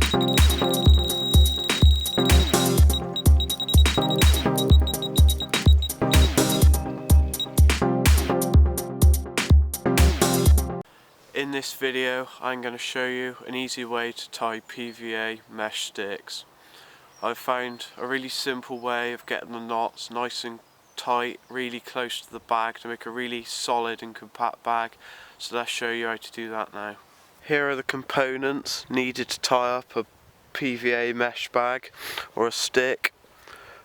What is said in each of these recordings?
In this video I'm going to show you an easy way to tie PVA mesh sticks. I've found a really simple way of getting the knots nice and tight, really close to the bag to make a really solid and compact bag. So let's show you how to do that now. Here are the components needed to tie up a PVA mesh bag or a stick.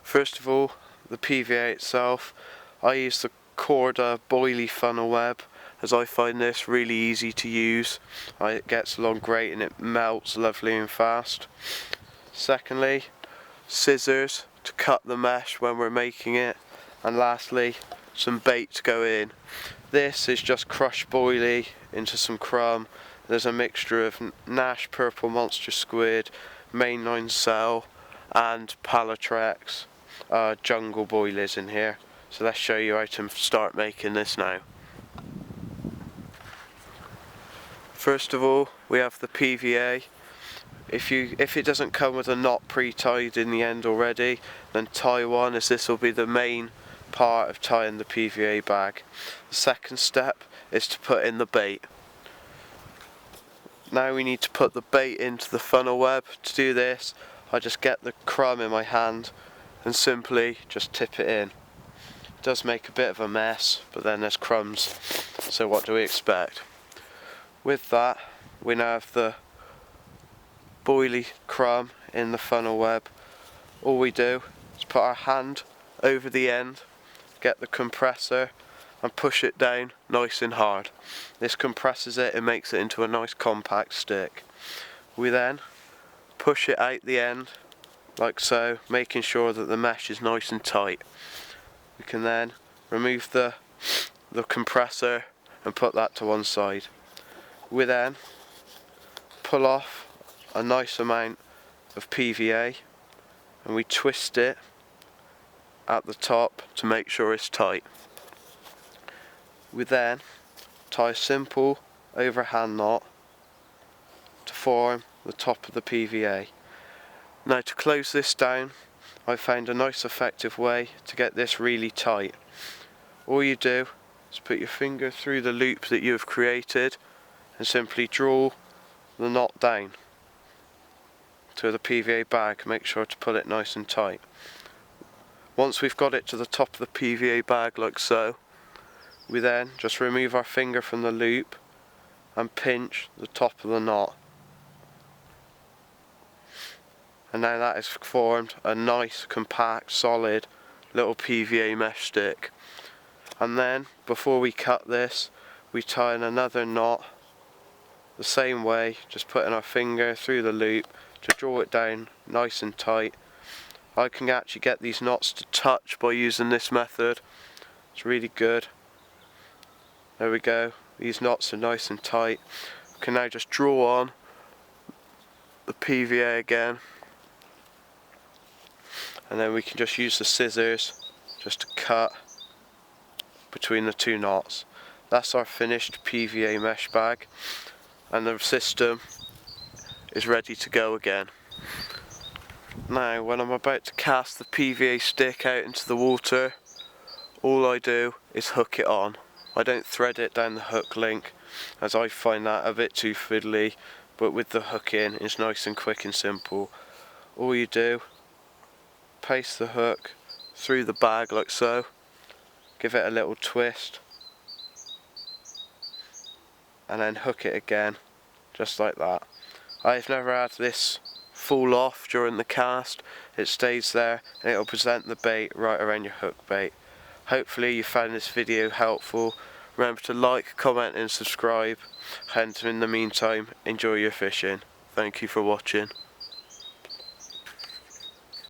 First of all, the PVA itself. I use the Corda boilie funnel web, as I find this really easy to use. It gets along great and it melts lovely and fast. Secondly, scissors to cut the mesh when we're making it, and lastly some bait to go in. This is just crushed boilie into some crumb. There's a mixture of Nash purple monster squid, mainline cell and Palatrex jungle boilies in here. So let's show you how to start making this now. First of all, we have the PVA. If it doesn't come with a knot pre-tied in the end already, then tie one, as this will be the main part of tying the PVA bag. The second step is to put in the bait. Now we need to put the bait into the funnel web. To do this, I just get the crumb in my hand and simply just tip it in. It does make a bit of a mess, but then there's crumbs, so what do we expect? With that, we now have the boilie crumb in the funnel web. All we do is put our hand over the end, get the compressor and push it down nice and hard. This compresses it and makes it into a nice compact stick. We then push it out the end like so, making sure that the mesh is nice and tight. We can then remove the compressor and put that to one side. We then pull off a nice amount of PVA and we twist it at the top to make sure it's tight. We then tie a simple overhand knot to form the top of the PVA. Now, to close this down, I found a nice effective way to get this really tight. All you do is put your finger through the loop that you have created and simply draw the knot down to the PVA bag. Make sure to pull it nice and tight. Once we've got it to the top of the PVA bag like so, we then just remove our finger from the loop and pinch the top of the knot. And now that has formed a nice, compact, solid little PVA mesh stick. And then, before we cut this, we tie in another knot the same way, just putting our finger through the loop to draw it down nice and tight. I can actually get these knots to touch by using this method. It's really good. There we go, these knots are nice and tight. We can now just draw on the PVA again, and then we can just use the scissors just to cut between the two knots. That's our finished PVA mesh bag, and the system is ready to go again. Now, when I'm about to cast the PVA stick out into the water, all I do is hook it on. I don't thread it down the hook link, as I find that a bit too fiddly, but with the hook in, it's nice and quick and simple. All you do, paste the hook through the bag like so, give it a little twist, and then hook it again, just like that. I've never had this fall off during the cast. It stays there and it'll present the bait right around your hook bait. Hopefully you found this video helpful. Remember to like, comment and subscribe, and in the meantime, enjoy your fishing. Thank you for watching.